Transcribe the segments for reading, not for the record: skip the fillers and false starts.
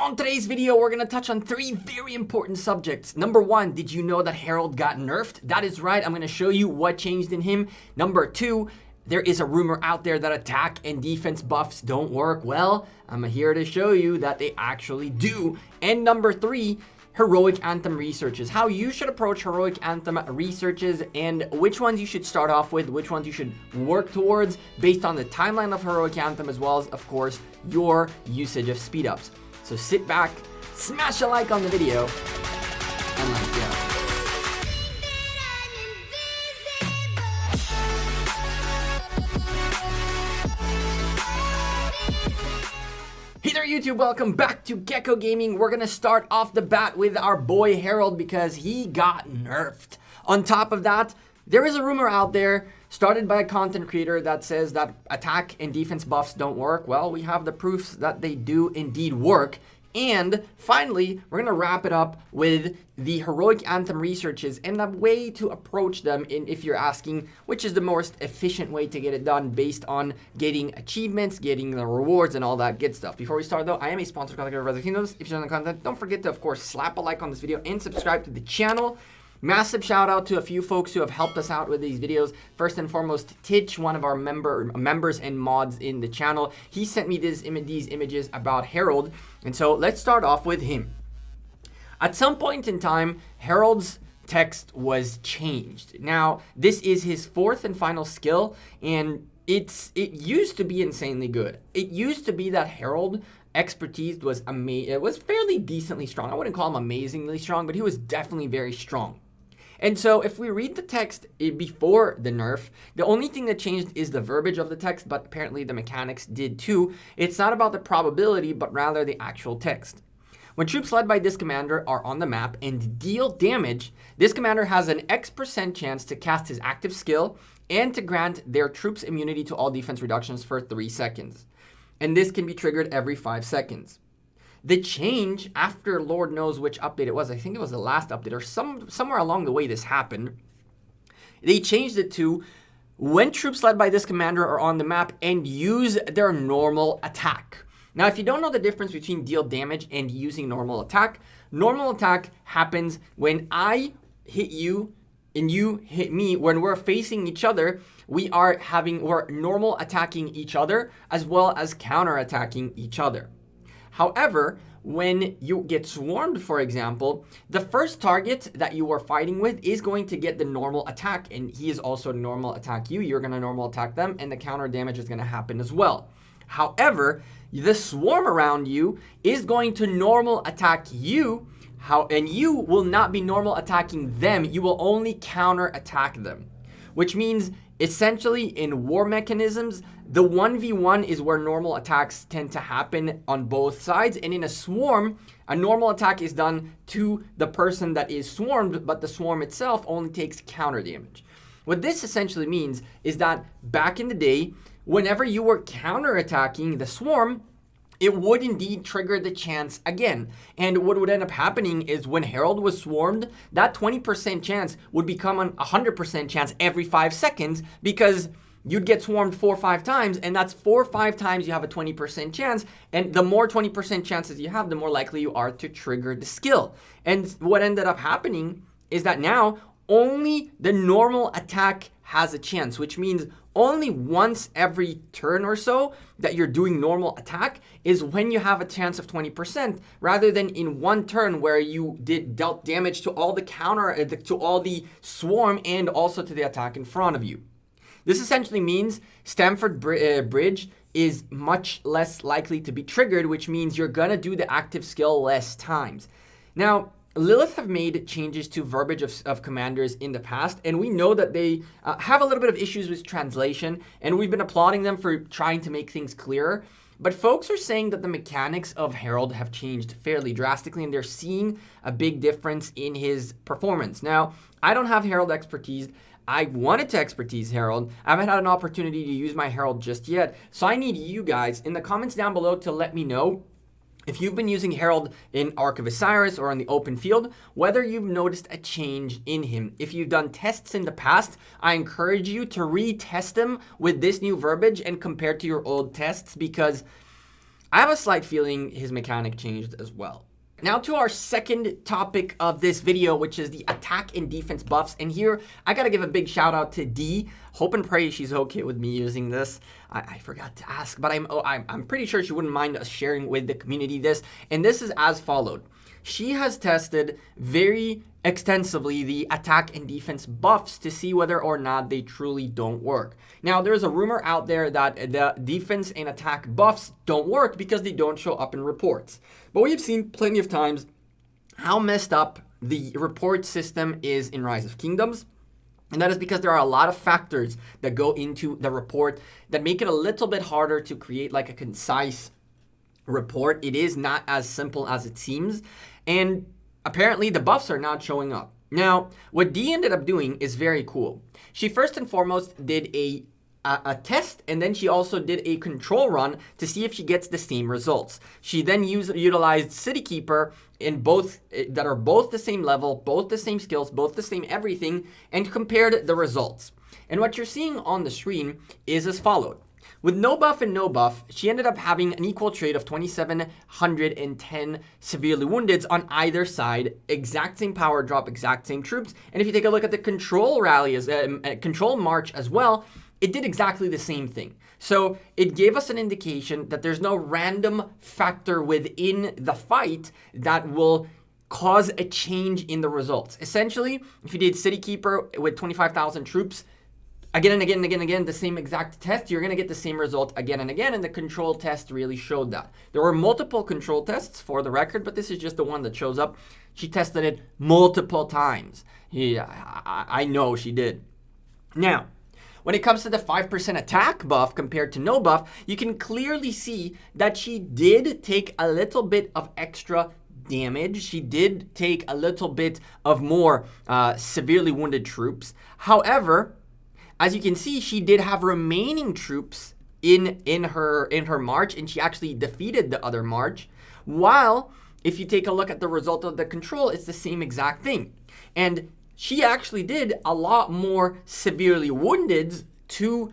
On today's video, we're going to touch on 3 very important subjects. Number 1, did you know that Harald got nerfed? That is right, I'm going to show you what changed in him. Number 2, there is a rumor out there that attack and defense buffs don't work. Well, I'm here to show you that they actually do. And number 3, Heroic Anthem researches. How you should approach Heroic Anthem researches and which ones you should start off with, which ones you should work towards based on the timeline of Heroic Anthem, as well as, of course, your usage of speed ups. So sit back, smash a like on the video, and let's go. Hey there YouTube, welcome back to Gekko Gaming. We're gonna start off the bat with our boy Harald because he got nerfed. On top of that, there is a rumor out there started by a content creator that says that attack and defense buffs don't work. Well, we have the proofs that they do indeed work. And finally, we're gonna wrap it up with the Heroic Anthem researches and a way to approach them if you're asking which is the most efficient way to get it done based on getting achievements, getting the rewards, and all that good stuff. Before we start though, I am a sponsor of Other Kingdoms. If you're on the content, don't forget to, of course, slap a like on this video and subscribe to the channel. Massive shout out to a few folks who have helped us out with these videos. First and foremost, Titch, one of our members and mods in the channel. He sent me these images about Harald. And so let's start off with him. At some point in time, Harald's text was changed. Now, this is his 4th and final skill, and it used to be insanely good. It used to be that Harald expertise was it was fairly decently strong. I wouldn't call him amazingly strong, but he was definitely very strong. And so if we read the text before the nerf, the only thing that changed is the verbiage of the text, but apparently the mechanics did too. It's not about the probability, but rather the actual text. When troops led by this commander are on the map and deal damage, this commander has an X% chance to cast his active skill and to grant their troops immunity to all defense reductions for 3 seconds. And this can be triggered every 5 seconds. The change after Lord knows which update it was, I think it was the last update or somewhere along the way this happened, they changed it to when troops led by this commander are on the map and use their normal attack. Now, if you don't know the difference between deal damage and using normal attack happens when I hit you and you hit me. When we're facing each other, we're normal attacking each other as well as counter attacking each other. However, when you get swarmed, for example, the first target that you are fighting with is going to get the normal attack, and he is also normal attack you. You're going to normal attack them, and the counter damage is going to happen as well. However, the swarm around you is going to normal attack you, and you will not be normal attacking them. You will only counter attack them, which means essentially in war mechanisms, the 1v1 is where normal attacks tend to happen on both sides. And in a swarm, a normal attack is done to the person that is swarmed, but the swarm itself only takes counter damage. What this essentially means is that back in the day, whenever you were counter-attacking the swarm, it would indeed trigger the chance again. And what would end up happening is when Harald was swarmed, that 20% chance would become a 100% chance every 5 seconds because you'd get swarmed 4 or 5 times, and that's 4 or 5 times you have a 20% chance. And the more 20% chances you have, the more likely you are to trigger the skill. And what ended up happening is that now only the normal attack has a chance, which means only once every turn or so that you're doing normal attack is when you have a chance of 20%, rather than in one turn where you dealt damage to all the to all the swarm and also to the attack in front of you. This essentially means Stamford Bridge is much less likely to be triggered, which means you're gonna do the active skill less times. Now, Lilith have made changes to verbiage of commanders in the past, and we know that they have a little bit of issues with translation, and we've been applauding them for trying to make things clearer. But folks are saying that the mechanics of Harald have changed fairly drastically, and they're seeing a big difference in his performance. Now, I don't have Harald expertise. I wanted to expertise Harald. I haven't had an opportunity to use my Harald just yet, so I need you guys in the comments down below to let me know if you've been using Harald in Ark of Osiris or on the open field, whether you've noticed a change in him. If you've done tests in the past, I encourage you to retest them with this new verbiage and compare to your old tests, because I have a slight feeling his mechanic changed as well. Now to our second topic of this video, which is the attack and defense buffs. And here, I gotta give a big shout out to D. Hope and pray she's okay with me using this. I forgot to ask, but I'm pretty sure she wouldn't mind us sharing with the community this. And this is as followed. She has tested very extensively the attack and defense buffs to see whether or not they truly don't work. Now, there's a rumor out there that the defense and attack buffs don't work because they don't show up in reports. But we've seen plenty of times how messed up the report system is in Rise of Kingdoms. And that is because there are a lot of factors that go into the report that make it a little bit harder to create like a concise report. It is not as simple as it seems. And apparently the buffs are not showing up. Now, what Dee ended up doing is very cool. She first and foremost did a test, and then she also did a control run to see if she gets the same results. She then utilized City Keeper in both that are both the same level, both the same skills, both the same everything, and compared the results. And what you're seeing on the screen is as followed. With no buff and no buff, she ended up having an equal trade of 2,710 severely wounded on either side, exact same power drop, exact same troops. And if you take a look at the control control march as well, it did exactly the same thing. So it gave us an indication that there's no random factor within the fight that will cause a change in the results. Essentially, if you did City Keeper with 25,000 troops, again and again and again and again, the same exact test, you're going to get the same result again and again, and the control test really showed that. There were multiple control tests for the record, but this is just the one that shows up. She tested it multiple times. Yeah, I know she did. Now, when it comes to the 5% attack buff compared to no buff, you can clearly see that she did take a little bit of extra damage. She did take a little bit of more severely wounded troops. However, as you can see, she did have remaining troops in her march, and she actually defeated the other march. While if you take a look at the result of the control, it's the same exact thing. And she actually did a lot more severely wounded to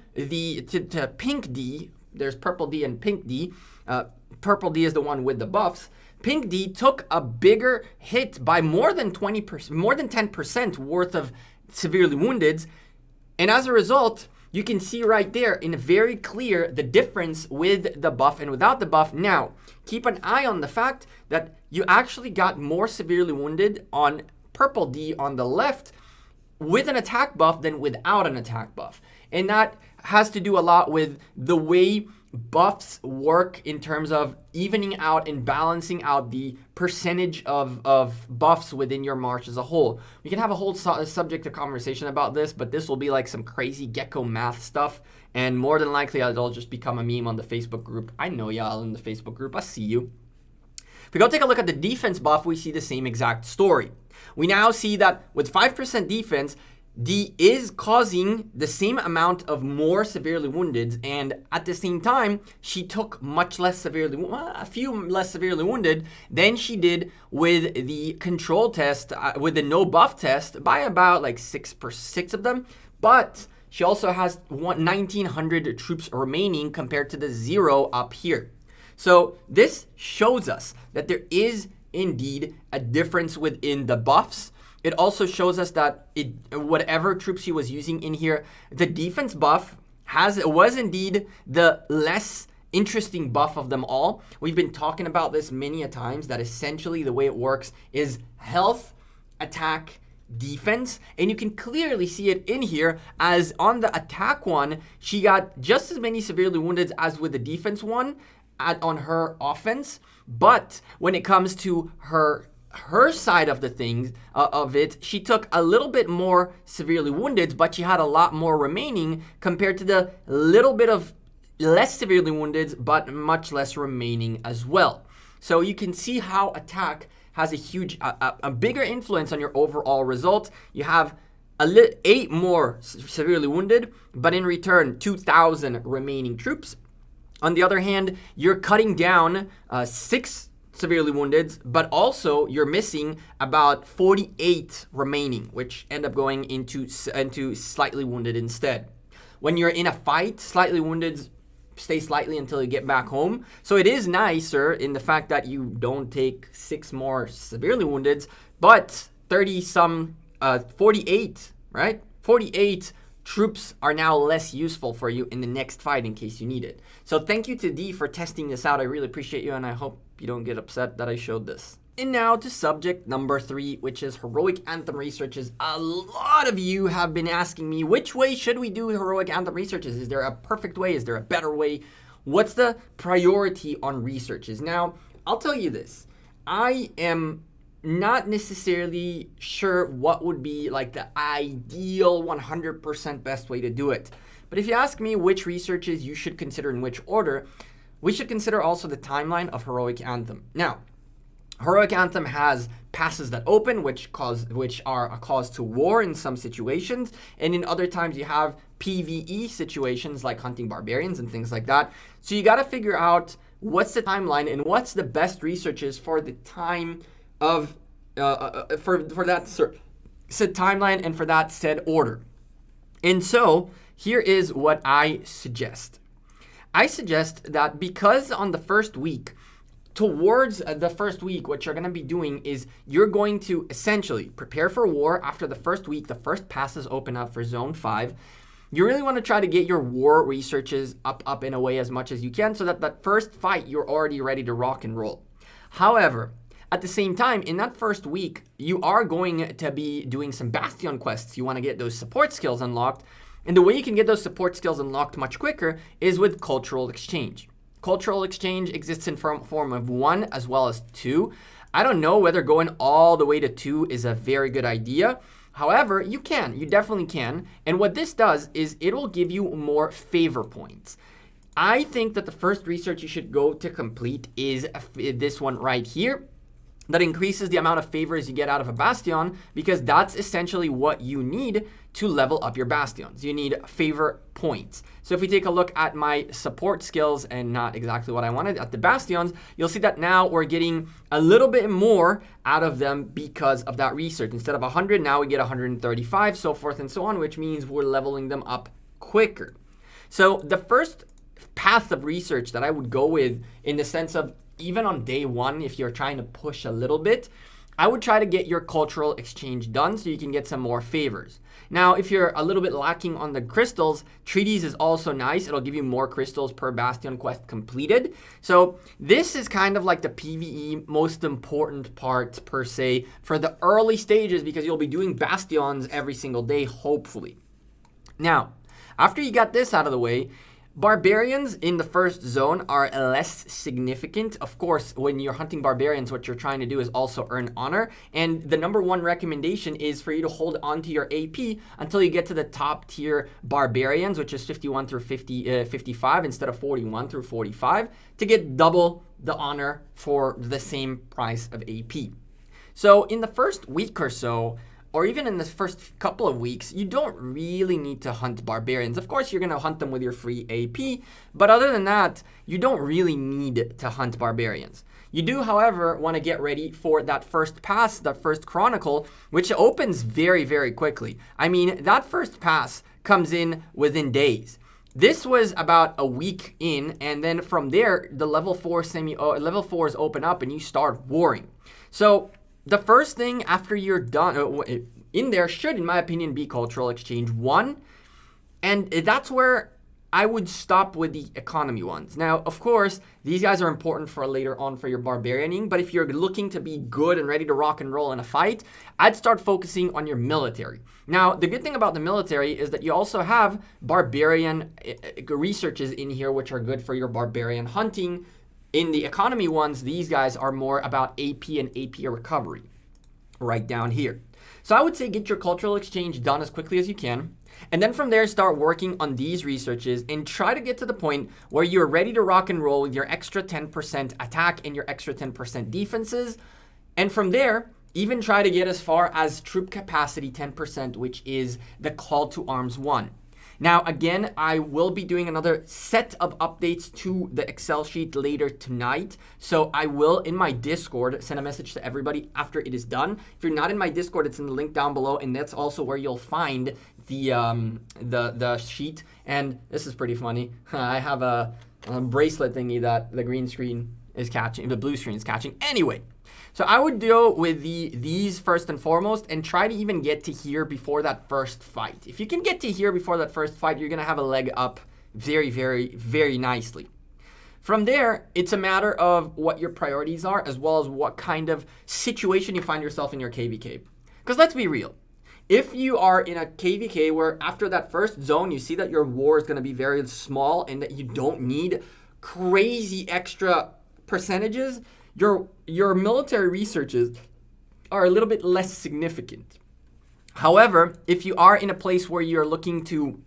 Pink D. There's Purple D and Pink D. Purple D is the one with the buffs. Pink D took a bigger hit by more than 20%, more than 10% worth of severely wounded. And as a result, you can see right there in very clear the difference with the buff and without the buff. Now, keep an eye on the fact that you actually got more severely wounded on Purple D on the left with an attack buff than without an attack buff. And that has to do a lot with the way buffs work in terms of evening out and balancing out the percentage of buffs within your march as a whole. We can have a whole subject of conversation about this, but this will be like some crazy Gekko math stuff, and more than likely it'll just become a meme on the Facebook group. I know y'all in the Facebook group. I see you. If we go take a look at the defense buff, we see the same exact story. We now see that with 5% defense, D is causing the same amount of more severely wounded, and at the same time, she took much less severely, a few less severely wounded than she did with the control test, with the no buff test, by about like six of them. But she also has 1,900 troops remaining compared to the 0 up here. So this shows us that there is indeed a difference within the buffs. It also shows us that whatever troops she was using in here, the defense buff was indeed the less interesting buff of them all. We've been talking about this many a times, that essentially the way it works is health, attack, defense, and you can clearly see it in here, as on the attack one, she got just as many severely wounded as with the defense one on her offense. But when it comes to her side of the things of it, she took a little bit more severely wounded, but she had a lot more remaining compared to the little bit of less severely wounded, but much less remaining as well. So you can see how attack has a huge, a bigger influence on your overall result. You have 8 more severely wounded, but in return, 2,000 remaining troops. On the other hand, you're cutting down 6 severely wounded, but also you're missing about 48 remaining, which end up going into slightly wounded instead. When you're in a fight, slightly wounded stay slightly until you get back home. So it is nicer in the fact that you don't take 6 more severely wounded, but 48, right? 48 troops are now less useful for you in the next fight in case you need it. So thank you to D for testing this out. I really appreciate you, and I hope you don't get upset that I showed this. And now to subject number 3, which is Heroic Anthem researches. A lot of you have been asking me, which way should we do Heroic Anthem researches? Is there a perfect way? Is there a better way? What's the priority on researches? Now, I'll tell you this. I am not necessarily sure what would be like the ideal 100% best way to do it. But if you ask me which researches you should consider in which order, we should consider also the timeline of Heroic Anthem. Now, Heroic Anthem has passes that open, which are a cause to war in some situations, and in other times you have PvE situations like hunting barbarians and things like that. So you got to figure out what's the timeline and what's the best researches for the time of for that said timeline and for that said order. And so here is what I suggest. I suggest that because on the first week, towards the first week, what you're going to be doing is you're going to essentially prepare for war. After the first week, the first passes open up for Zone 5. You really want to try to get your war researches up in a way as much as you can so that that first fight, you're already ready to rock and roll. However, at the same time, in that first week, you are going to be doing some Bastion quests. You want to get those support skills unlocked. And the way you can get those support skills unlocked much quicker is with cultural exchange. Cultural exchange exists in form of 1 as well as 2. I don't know whether going all the way to 2 is a very good idea. However, you definitely can. And what this does is it will give you more favor points. I think that the first research you should go to complete is this one right here. That increases the amount of favors you get out of a Bastion, because that's essentially what you need to level up your Bastions. You need favor points. So if we take a look at my support skills, and not exactly what I wanted at the Bastions, you'll see that now we're getting a little bit more out of them because of that research. Instead of 100, now we get 135, so forth and so on, which means we're leveling them up quicker. So the first path of research that I would go with, in the sense of even on day 1, if you're trying to push a little bit, I would try to get your cultural exchange done so you can get some more favors. Now, if you're a little bit lacking on the crystals, treaties is also nice. It'll give you more crystals per Bastion quest completed. So this is kind of like the PvE most important part per se for the early stages, because you'll be doing Bastions every single day, hopefully. Now, after you got this out of the way, barbarians in the first zone are less significant. Of course, when you're hunting barbarians, what you're trying to do is also earn honor. And the number 1 recommendation is for you to hold on to your AP until you get to the top tier barbarians, which is 51 through 55 instead of 41 through 45, to get double the honor for the same price of AP. So in the first week or so, or even in the first couple of weeks, you don't really need to hunt barbarians. Of course, you're going to hunt them with your free AP, but other than that, you don't really need to hunt barbarians. You do, however, want to get ready for that first pass, that first chronicle, which opens very, very quickly. I mean, that first pass comes in within days. This was about a week in, and then from there, the level 4s open up and you start warring. So the first thing after you're done in there should, in my opinion, be cultural exchange 1. And that's where I would stop with the economy ones. Now, of course, these guys are important for later on for your barbarianing. But if you're looking to be good and ready to rock and roll in a fight, I'd start focusing on your military. Now, the good thing about the military is that you also have barbarian researches in here, which are good for your barbarian hunting. In the economy ones, these guys are more about AP and AP recovery, right down here. So I would say get your cultural exchange done as quickly as you can. And then from there, start working on these researches and try to get to the point where you're ready to rock and roll with your extra 10% attack and your extra 10% defenses. And from there, even try to get as far as troop capacity 10%, which is the call to arms 1. Now, again, I will be doing another set of updates to the Excel sheet later tonight. So I will, in my Discord, send a message to everybody after it is done. If you're not in my Discord, it's in the link down below, and that's also where you'll find the sheet. And this is pretty funny. I have a bracelet thingy that the green screen is catching, the blue screen is catching. Anyway. So I would deal with these first and foremost and try to even get to here before that first fight. If you can get to here before that first fight, you're going to have a leg up very, very, very nicely. From there, it's a matter of what your priorities are as well as what kind of situation you find yourself in your KVK. Because let's be real. If you are in a KVK where after that first zone, you see that your war is going to be very small and that you don't need crazy extra percentages, your military researches are a little bit less significant. However, if you are in a place where you're looking to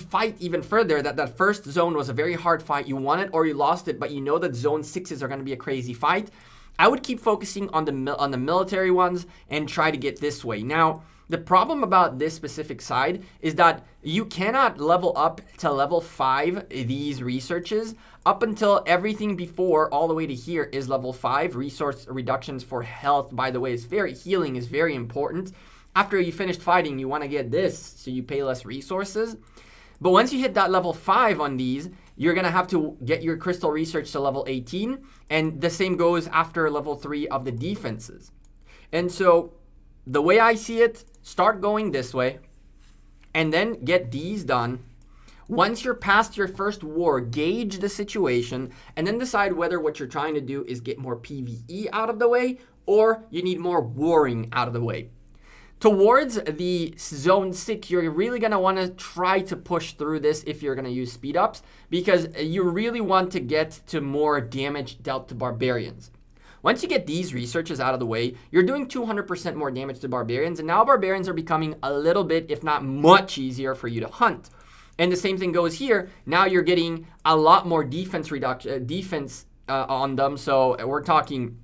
fight even further, that first zone was a very hard fight, you won it or you lost it, but you know that zone 6s are going to be a crazy fight, I would keep focusing on the military ones and try to get this way. Now, the problem about this specific side is that you cannot level up to level 5 these researches up until everything before all the way to here is level 5. Resource reductions for health, by the way, healing is very important. After you finished fighting, you want to get this so you pay less resources. But once you hit that level 5 on these, you're going to have to get your crystal research to level 18. And the same goes after level 3 of the defenses. And so the way I see it, start going this way and then get these done. Once you're past your first war, gauge the situation and then decide whether what you're trying to do is get more PvE out of the way or you need more warring out of the way. Towards the zone 6, you're really going to want to try to push through this if you're going to use speed ups because you really want to get to more damage dealt to barbarians. Once you get these researches out of the way, you're doing 200% more damage to barbarians, and now barbarians are becoming a little bit, if not much easier for you to hunt. And the same thing goes here. Now you're getting a lot more defense on them, so we're talking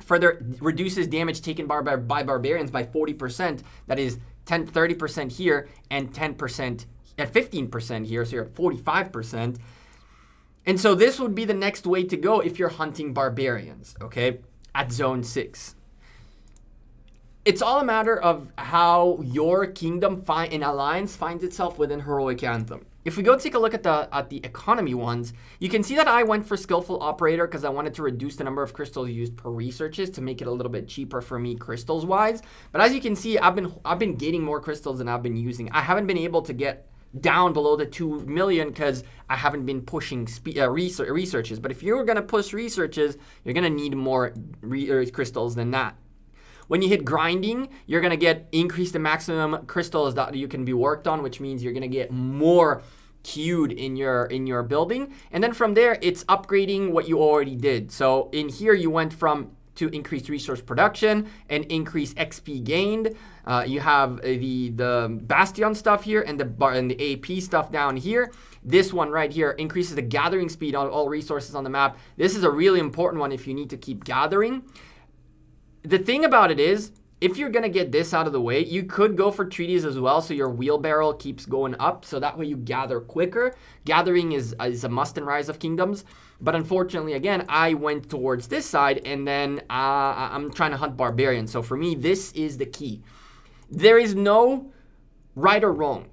further reduces damage taken by barbarians by 40%. That is 30% here and 10% at 15% here, so you're at 45%. And so this would be the next way to go if you're hunting barbarians, okay, at zone 6. It's all a matter of how your kingdom and alliance finds itself within Heroic Anthem. If we go take a look at the economy ones, you can see that I went for skillful operator because I wanted to reduce the number of crystals used per researches to make it a little bit cheaper for me crystals wise. But as you can see, I've been gaining more crystals than I've been using. I haven't been able to get down below the 2 million because I haven't been pushing researches. But if you're going to push researches, you're going to need more crystals than that. When you hit grinding, you're going to increase the maximum crystals that you can be worked on, which means you're going to get more queued in your building. And then from there, it's upgrading what you already did. So in here, you went to increase resource production and increase XP gained. You have the Bastion stuff here and the AP stuff down here. This one right here increases the gathering speed on all resources on the map. This is a really important one if you need to keep gathering. The thing about it is, if you're going to get this out of the way, you could go for treaties as well, so your wheelbarrow keeps going up, so that way you gather quicker. Gathering is a must in Rise of Kingdoms, but unfortunately, again, I went towards this side, and then I'm trying to hunt barbarians. So for me, this is the key. There is no right or wrong.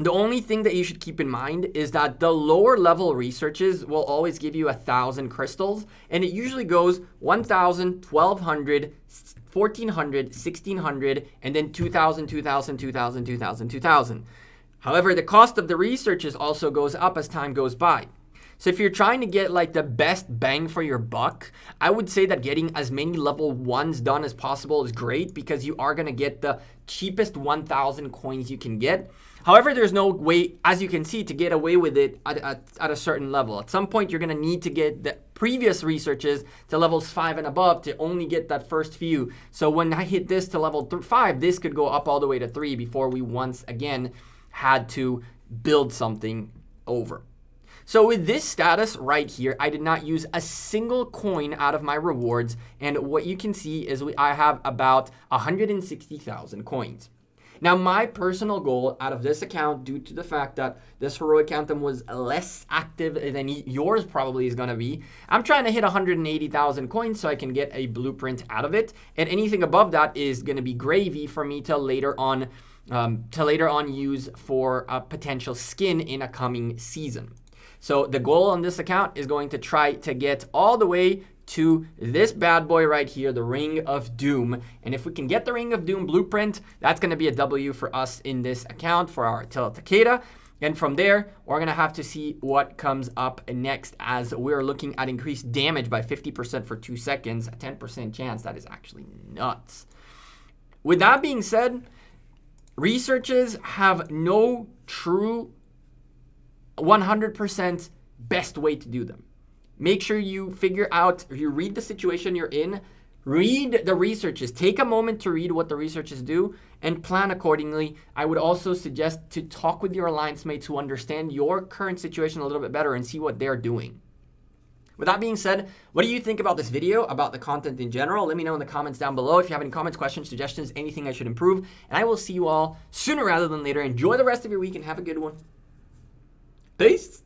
The only thing that you should keep in mind is that the lower level researches will always give you 1,000 crystals, and it usually goes 1,000, 1,200, 1,400, 1,600, and then 2,000, 2,000, 2,000, 2,000, 2,000. However, the cost of the researches also goes up as time goes by. So if you're trying to get like the best bang for your buck, I would say that getting as many level 1s done as possible is great because you are going to get the cheapest 1,000 coins you can get. However, there's no way, as you can see, to get away with it at a certain level. At some point, you're going to need to get the previous researches to levels 5 and above to only get that first few. So when I hit this to level 5, this could go up all the way to 3 before we once again had to build something over. So with this status right here, I did not use a single coin out of my rewards. And what you can see is I have about 160,000 coins. Now, my personal goal out of this account, due to the fact that this heroic anthem was less active than yours probably is going to be, I'm trying to hit 180,000 coins so I can get a blueprint out of it. And anything above that is going to be gravy for me to later on use for a potential skin in a coming season. So the goal on this account is going to try to get all the way to this bad boy right here, the Ring of Doom. And if we can get the Ring of Doom blueprint, that's going to be a W for us in this account for our Attila Takeda. And from there, we're going to have to see what comes up next, as we're looking at increased damage by 50% for 2 seconds, a 10% chance. That is actually nuts. With that being said, researches have no true 100% best way to do them. Make sure you figure out, you read the situation you're in, read the researches, take a moment to read what the researchers do and plan accordingly. I would also suggest to talk with your alliance mates who understand your current situation a little bit better and see what they're doing. With that being said, what do you think about this video, about the content in general? Let me know in the comments down below. If you have any comments, questions, suggestions, anything I should improve. And I will see you all sooner rather than later. Enjoy the rest of your week and have a good one. Peace.